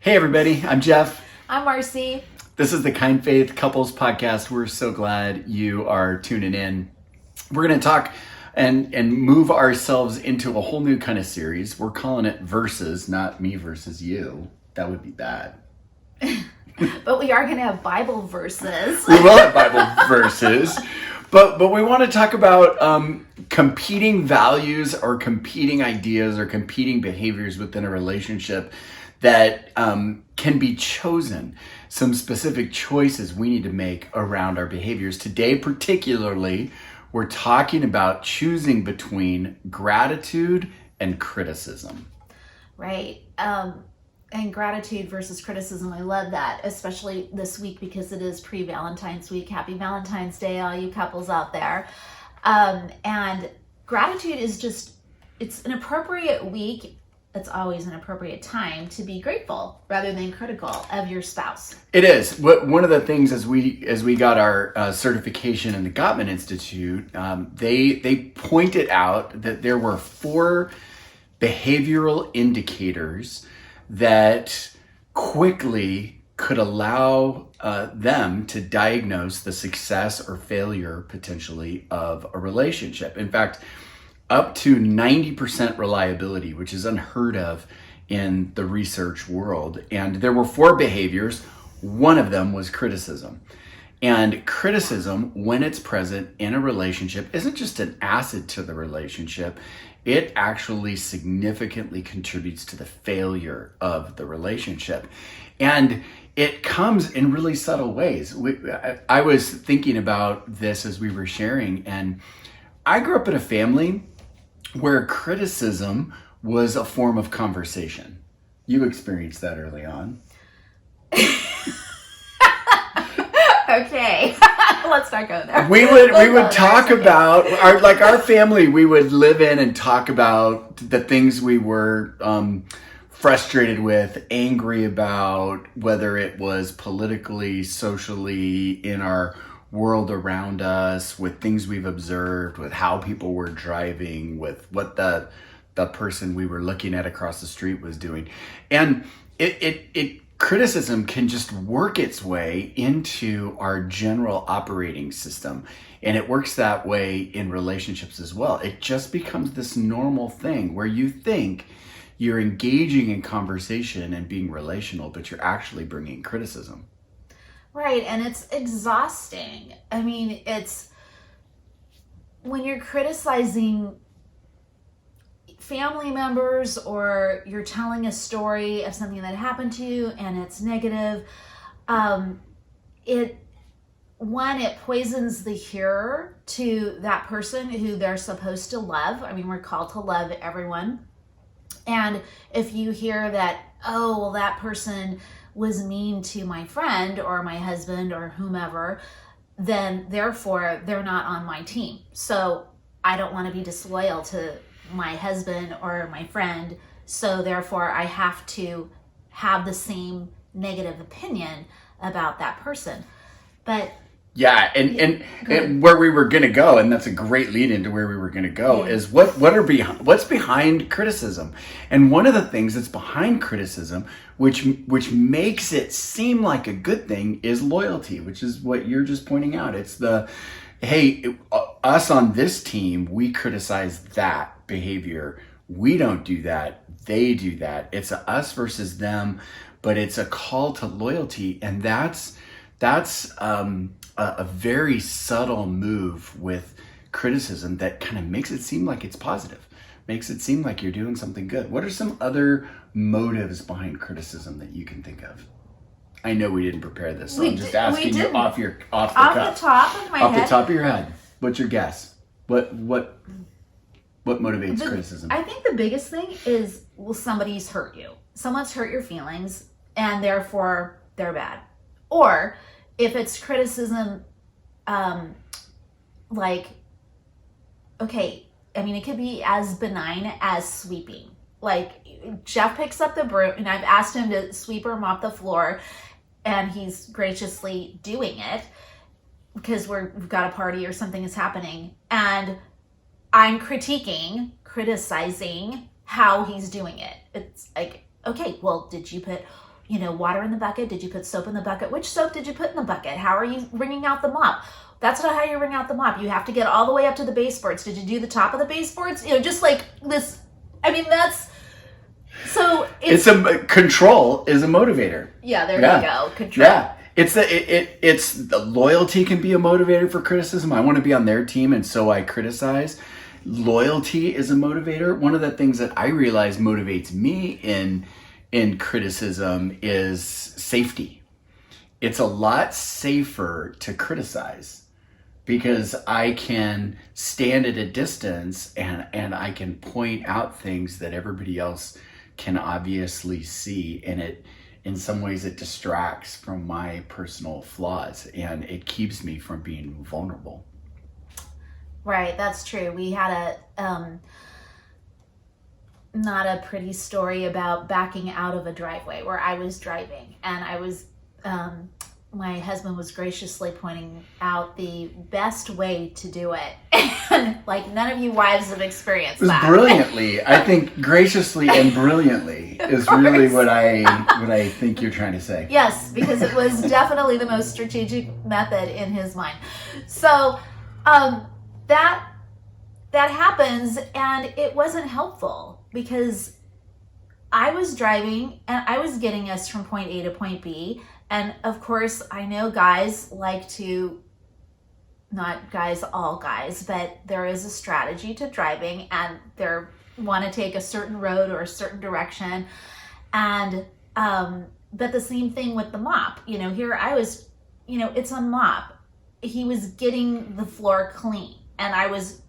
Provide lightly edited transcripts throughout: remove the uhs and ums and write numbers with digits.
Hey everybody, I'm Jeff. I'm Marci. This is the Kind Faith Couples Podcast. We're so glad you are tuning in. We're going to talk and move ourselves into a whole new kind of series. We're calling it Verses, not me versus you. That would be bad. But we are going to have Bible verses. We will have Bible verses. But we want to talk about competing values or competing ideas or competing behaviors within a relationship that can be chosen. Some specific choices we need to make around our behaviors. Today, particularly, we're talking about choosing between gratitude and criticism. Right. And gratitude versus criticism. I love that, especially this week because it is pre-Valentine's week. Happy Valentine's Day, all you couples out there. And gratitude is it's an appropriate week. It's always an appropriate time to be grateful rather than critical of your spouse. It is. One of the things as we got our certification in the Gottman Institute, they pointed out that there were 4 behavioral indicators that quickly could allow them to diagnose the success or failure potentially of a relationship. In fact, up to 90% reliability, which is unheard of in the research world. And there were 4 behaviors. One of them was criticism. And criticism, when it's present in a relationship, isn't just an asset to the relationship. It actually significantly contributes to the failure of the relationship. And it comes in really subtle ways. I was thinking about this as we were sharing, and I grew up in a family where criticism was a form of conversation. You experienced that early on. Okay, let's not go there. We would talk about our family. We would live in and talk about the things we were frustrated with, angry about, whether it was politically, socially, in our world around us, with things we've observed, with how people were driving, with what the person we were looking at across the street was doing. And it criticism can just work its way into our general operating system. And it works that way in relationships as well. It just becomes this normal thing where you think you're engaging in conversation and being relational, but you're actually bringing criticism. Right, and it's exhausting. I mean, it's when you're criticizing family members or you're telling a story of something that happened to you and it's negative, it poisons the hearer to that person who they're supposed to love. I mean, we're called to love everyone. And if you hear that, oh, well, that person was mean to my friend or my husband or whomever, then therefore they're not on my team. So I don't want to be disloyal to my husband or my friend. So therefore I have to have the same negative opinion about that person. But yeah, and where we were going to go, and that's a great lead into where we were going to go, is what's behind criticism. And one of the things that's behind criticism, which makes it seem like a good thing, is loyalty, which is what you're just pointing out. It's us on this team, we criticize that behavior. We don't do that. They do that. It's a us versus them, but it's a call to loyalty, and that's a very subtle move with criticism that kind of makes it seem like it's positive, makes it seem like you're doing something good. What are some other motives behind criticism that you can think of? I know we didn't prepare this, so I'm just asking you off the top of my head. Off the top of your head. What's your guess? What motivates criticism? I think the biggest thing is, well, somebody's hurt you. Someone's hurt your feelings, and therefore they're bad. Or if it's criticism, it could be as benign as sweeping. Like, Jeff picks up the broom, and I've asked him to sweep or mop the floor, and he's graciously doing it because we've got a party or something is happening. And I'm criticizing how he's doing it. It's like, okay, well, did you put water in the bucket? Did you put soap in the bucket? Which soap did you put in the bucket? How are you wringing out the mop? That's not how you wring out the mop. You have to get all the way up to the baseboards. Did you do the top of the baseboards? Just like this. I mean, that's so. Control is a motivator. Yeah, there you go. Control. Yeah. It's the loyalty can be a motivator for criticism. I want to be on their team, and so I criticize. Loyalty is a motivator. One of the things that I realize motivates me in criticism is safety. It's a lot safer to criticize because I can stand at a distance and I can point out things that everybody else can obviously see, and it in some ways it distracts from my personal flaws and it keeps me from being vulnerable. Right, that's true. We had a not a pretty story about backing out of a driveway where I was driving, and I was my husband was graciously pointing out the best way to do it. And like, none of you wives have experienced that. Brilliantly. I think graciously and brilliantly is really what I think you're trying to say. Yes, because it was definitely the most strategic method in his mind. So that happens, and it wasn't helpful because I was driving and I was getting us from point A to point B. And of course, I know guys like to, not guys, all guys, but there is a strategy to driving, and they want to take a certain road or a certain direction. And, but the same thing with the mop, here I was, it's a mop. He was getting the floor clean, and I was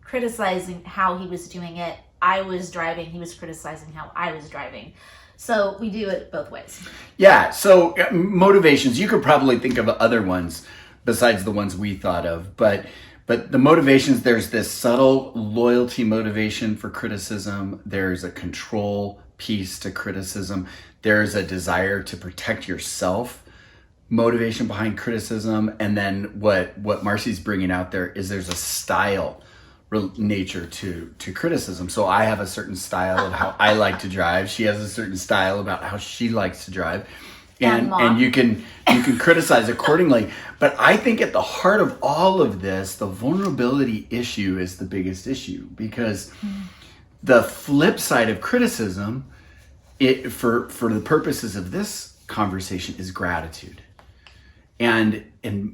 criticizing how he was doing it. I was driving, he was criticizing how I was driving. So we do it both ways. Yeah, so motivations, you could probably think of other ones besides the ones we thought of, but the motivations, there's this subtle loyalty motivation for criticism, there's a control piece to criticism, there's a desire to protect yourself motivation behind criticism, and then what Marci's bringing out there is there's a style nature to criticism. So I have a certain style of how I like to drive. She has a certain style about how she likes to drive. And you can criticize accordingly. But I think at the heart of all of this, the vulnerability issue is the biggest issue, because the flip side of criticism, for the purposes of this conversation, is gratitude. And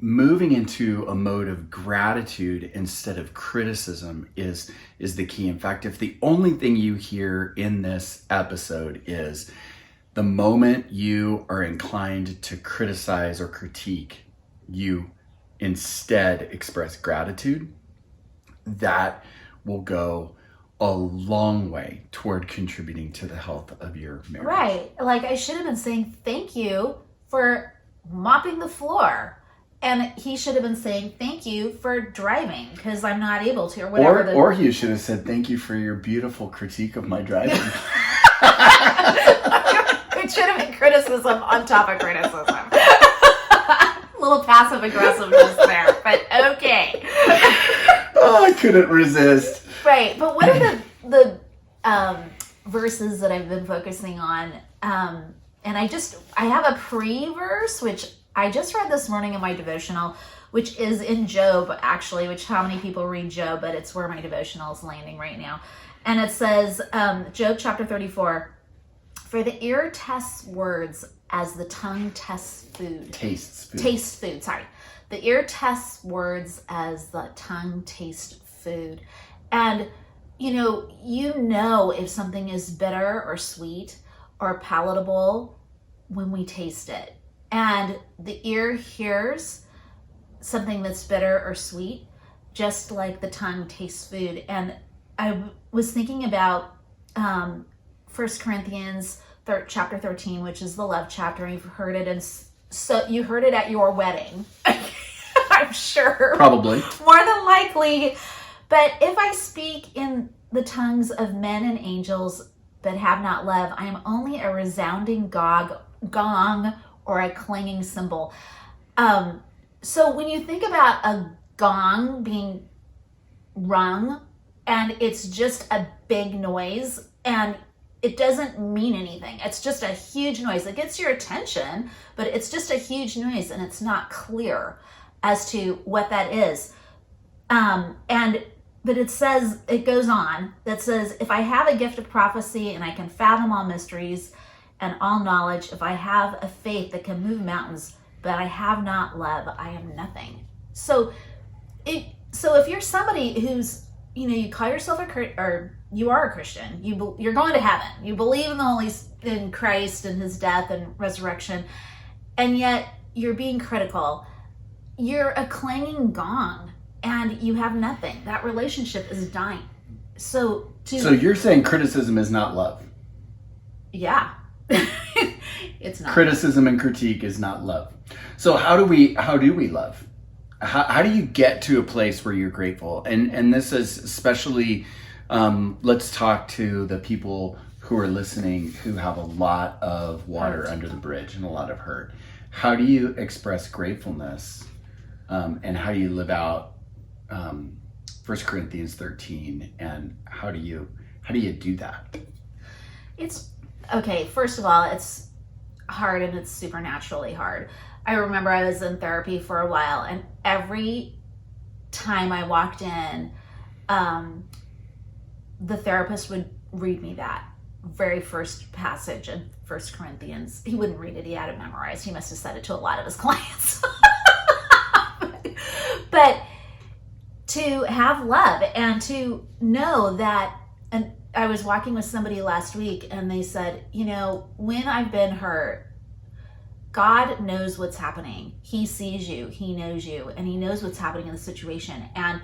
moving into a mode of gratitude instead of criticism is the key. In fact, if the only thing you hear in this episode is the moment you are inclined to criticize or critique, you instead express gratitude, that will go a long way toward contributing to the health of your marriage. Right. Like, I should have been saying thank you for mopping the floor, and he should have been saying thank you for driving because I'm not able to, or whatever. Or you should have said thank you for your beautiful critique of my driving. It should have been criticism on top of criticism. A little passive aggressiveness there, but okay. Oh, I couldn't resist. Right, but what are the verses that I've been focusing on? And I have a pre-verse, which I just read this morning in my devotional, which is in Job, actually, which how many people read Job, but it's where my devotional is landing right now. And it says, Job chapter 34, for the ear tests words as the tongue tests food. Tastes food, sorry. The ear tests words as the tongue tastes food. And, you know if something is bitter or sweet or palatable when we taste it. And the ear hears something that's bitter or sweet, just like the tongue tastes food. And I was thinking about 1 Corinthians chapter 13, which is the love chapter. You've heard it, and so you heard it at your wedding. I'm sure. Probably. More than likely. But if I speak in the tongues of men and angels, but have not love, I am only a resounding gong or a clanging cymbal. So when you think about a gong being rung, and it's just a big noise, and it doesn't mean anything. It's just a huge noise. It gets your attention, but it's just a huge noise, and it's not clear as to what that is. But it says, it goes on, that says, if I have a gift of prophecy and I can fathom all mysteries and all knowledge, if I have a faith that can move mountains, but I have not love, I am nothing. So if you're somebody who's, you call yourself or you are a Christian, you're going to heaven, you believe in Christ and his death and resurrection, and yet you're being critical, you're a clanging gong, and you have nothing. That relationship is dying. So you're saying criticism is not love? Yeah. It's not. Criticism and critique is not love. So how do we love? How do you get to a place where you're grateful? And this is especially, let's talk to the people who are listening who have a lot of water under the bridge and a lot of hurt. How do you express gratefulness? And how do you live out 1 Corinthians 13? And how do you do that? It's okay. First of all, it's hard, and it's supernaturally hard. I remember I was in therapy for a while, and every time I walked in, the therapist would read me that very first passage in 1 Corinthians. He wouldn't read it. He had it memorized. He must have said it to a lot of his clients. But to have love and to know that, and I was walking with somebody last week, and they said, when I've been hurt, God knows what's happening. He sees you, he knows you, and he knows what's happening in the situation. And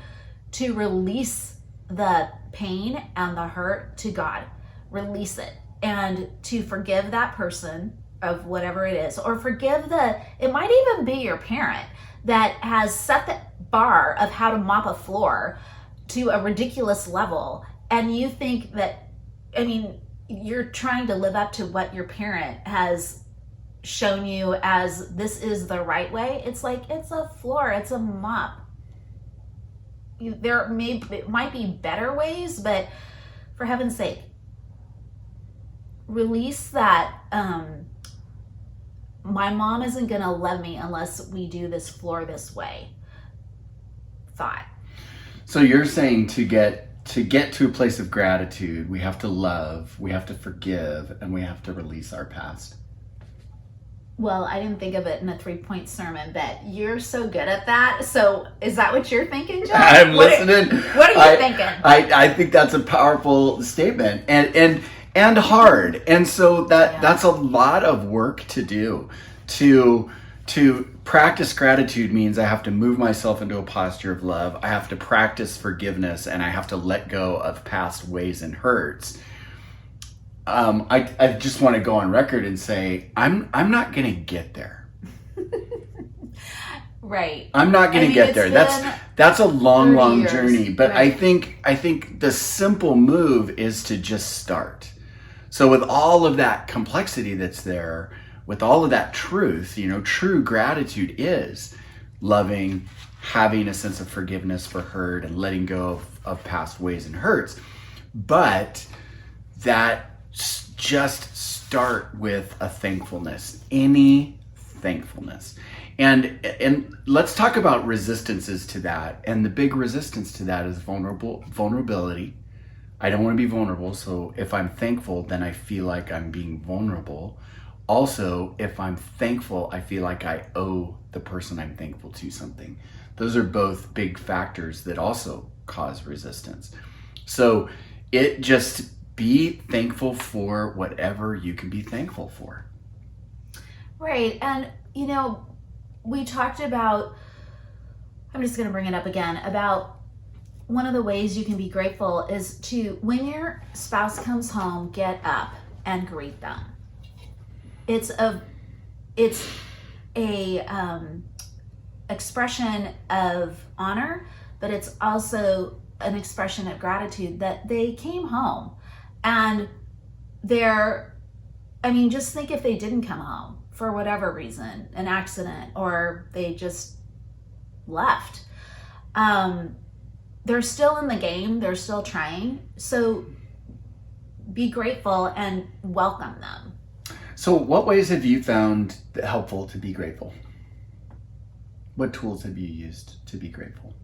to release the pain and the hurt to God, release it, and to forgive that person of whatever it is, or forgive it might even be your parent that has set the bar of how to mop a floor to a ridiculous level, and you think that, you're trying to live up to what your parent has shown you as this is the right way. It's like, it's a floor, it's a mop. It might be better ways, but for heaven's sake, release that. My mom isn't going to love me unless we do this floor this way thought. So you're saying to get to a place of gratitude, we have to love, we have to forgive, and we have to release our past. Well, I didn't think of it in a 3-point sermon, but you're so good at that. So is that what you're thinking, John? I'm listening. What are you thinking? I think that's a powerful statement and hard. And so that's a lot of work to do. To practice gratitude means I have to move myself into a posture of love. I have to practice forgiveness, and I have to let go of past ways and hurts. I just want to go on record and say I'm not going to get there. Right. I'm not going to get there. That's a long journey. But right. I think the simple move is to just start. So with all of that complexity that's there, with all of that truth, true gratitude is loving, having a sense of forgiveness for hurt, and letting go of past ways and hurts. But that just start with a thankfulness, any thankfulness. And let's talk about resistances to that. And the big resistance to that is vulnerability. I don't want to be vulnerable. So if I'm thankful, then I feel like I'm being vulnerable. Also, if I'm thankful, I feel like I owe the person I'm thankful to something. Those are both big factors that also cause resistance. So be thankful for whatever you can be thankful for. Right. And, we talked about, I'm just going to bring it up again, about one of the ways you can be grateful is to, when your spouse comes home, get up and greet them. It's a expression of honor, but it's also an expression of gratitude that they came home. And just think if they didn't come home for whatever reason, an accident, or they just left. They're still in the game, they're still trying. So be grateful and welcome them. So what ways have you found helpful to be grateful? What tools have you used to be grateful?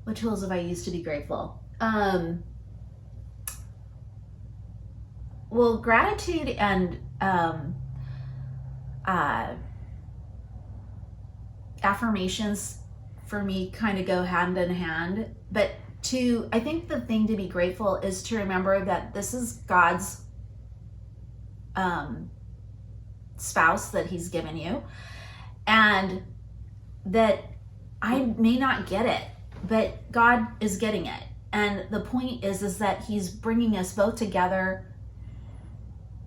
What tools have I used to be grateful? Well, gratitude and affirmations for me kind of go hand in hand. But I think the thing to be grateful is to remember that this is God's spouse that he's given you, and that I may not get it, but God is getting it. And the point is that he's bringing us both together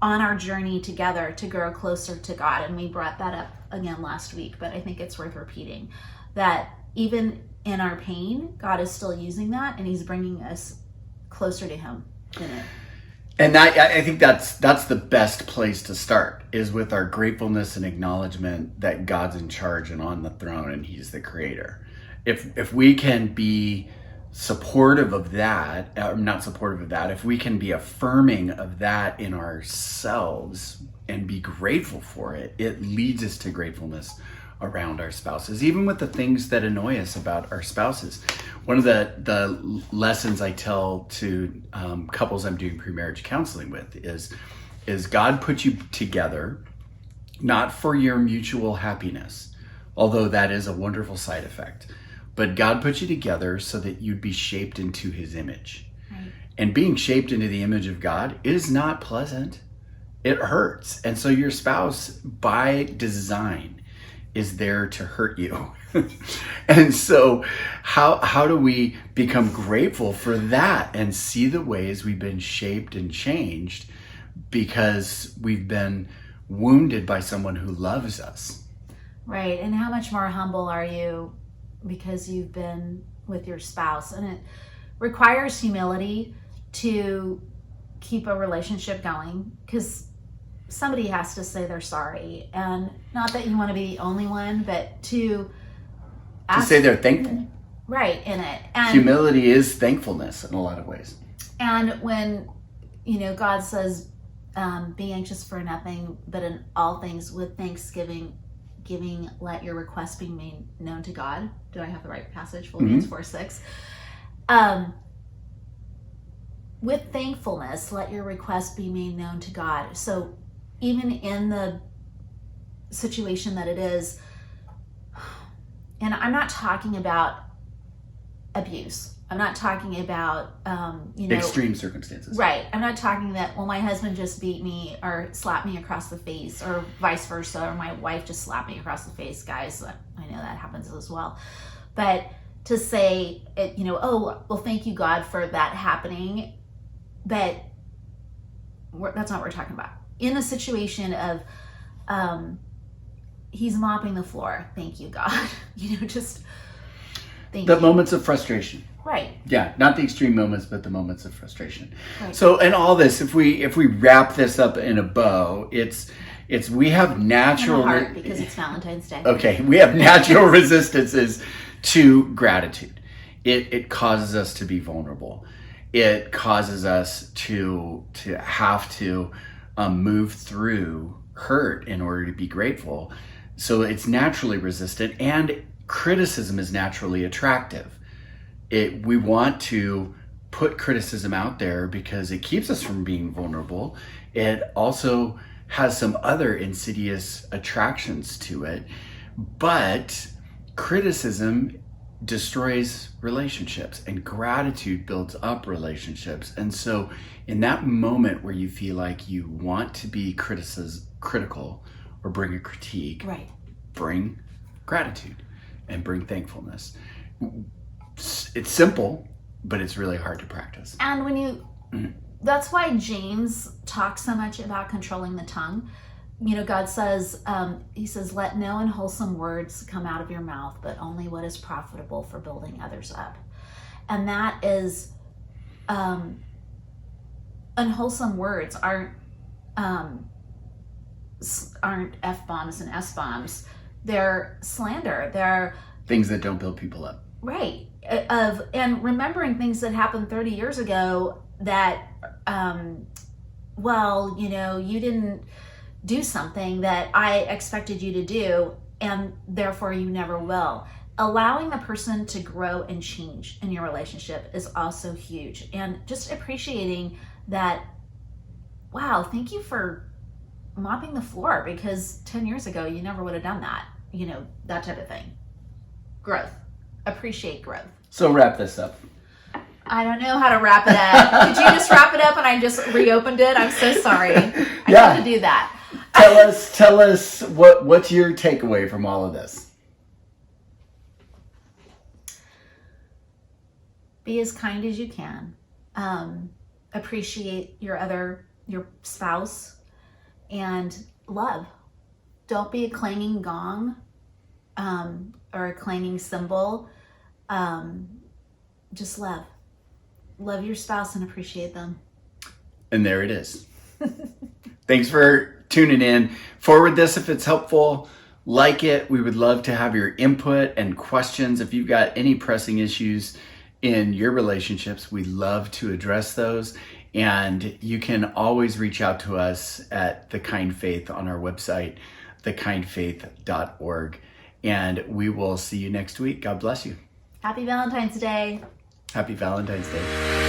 on our journey together to grow closer to God. And we brought that up again last week, but I think it's worth repeating that even in our pain, God is still using that, and he's bringing us closer to him in it. And I think that's the best place to start, is with our gratefulness and acknowledgement that God's in charge and on the throne, and he's the creator. If we can be supportive of that, not supportive of that, if we can be affirming of that in ourselves and be grateful for it, it leads us to gratefulness around our spouses, even with the things that annoy us about our spouses. One of the lessons I tell to couples I'm doing pre-marriage counseling with is God put you together not for your mutual happiness, although that is a wonderful side effect, but God put you together so that you'd be shaped into his image. Right. And being shaped into the image of God is not pleasant. It hurts. And so your spouse, by design, is there to hurt you. And so how do we become grateful for that and see the ways we've been shaped and changed because we've been wounded by someone who loves us? Right. And how much more humble are you because you've been with your spouse? And it requires humility to keep a relationship going, because somebody has to say they're sorry. And not that you want to be the only one, but to say they're thankful. Right, in it. And humility is thankfulness in a lot of ways. And when, God says, be anxious for nothing, but in all things with thanksgiving, let your requests be made known to God. Do I have the right passage? Philippians 4:6. With thankfulness, let your requests be made known to God. So even in the situation that it is, and I'm not talking about abuse. I'm not talking about, extreme circumstances. Right. I'm not talking that, well, my husband just beat me or slapped me across the face, or vice versa, or my wife just slapped me across the face. Guys, I know that happens as well. But to say, oh, well, thank you, God, for that happening. But that's not what we're talking about. In a situation of, he's mopping the floor. Thank you, God. Just thank you. Moments of frustration. Right. Yeah, not the extreme moments, but the moments of frustration. Right. So, and all this, if we wrap this up in a bow, it's we have natural heart, because it's Valentine's Day. Okay, we have natural resistances to gratitude. It causes us to be vulnerable. It causes us to have to move through hurt in order to be grateful. So it's naturally resistant, and criticism is naturally attractive. We want to put criticism out there because it keeps us from being vulnerable. It also has some other insidious attractions to it, but criticism destroys relationships, and gratitude builds up relationships. And so in that moment where you feel like you want to be critical or bring a critique, right, bring gratitude and bring thankfulness. It's simple, but it's really hard to practice. And when that's why James talks so much about controlling the tongue. God says, he says, let no unwholesome words come out of your mouth, but only what is profitable for building others up. And that is, unwholesome words aren't F-bombs and S-bombs. They're slander. They're things that don't build people up. Right. and remembering things that happened 30 years ago that, well, you didn't do something that I expected you to do, and therefore you never will. Allowing the person to grow and change in your relationship is also huge. And just appreciating that, wow, thank you for mopping the floor, because 10 years ago you never would have done that. That type of thing. Growth. Appreciate growth. So wrap this up. I don't know how to wrap it up. Could you just wrap it up and I just reopened it? I'm so sorry. I had to do that. Tell us what's your takeaway from all of this? Be as kind as you can. Appreciate your spouse, and love. Don't be a clanging gong or a clanging cymbal. Just love. Love your spouse and appreciate them. And there it is. Thanks for tuning in. Forward this if it's helpful. Like it. We would love to have your input and questions. If you've got any pressing issues in your relationships, we'd love to address those. And you can always reach out to us at The Kind Faith on our website, thekindfaith.org. And we will see you next week. God bless you. Happy Valentine's Day. Happy Valentine's Day.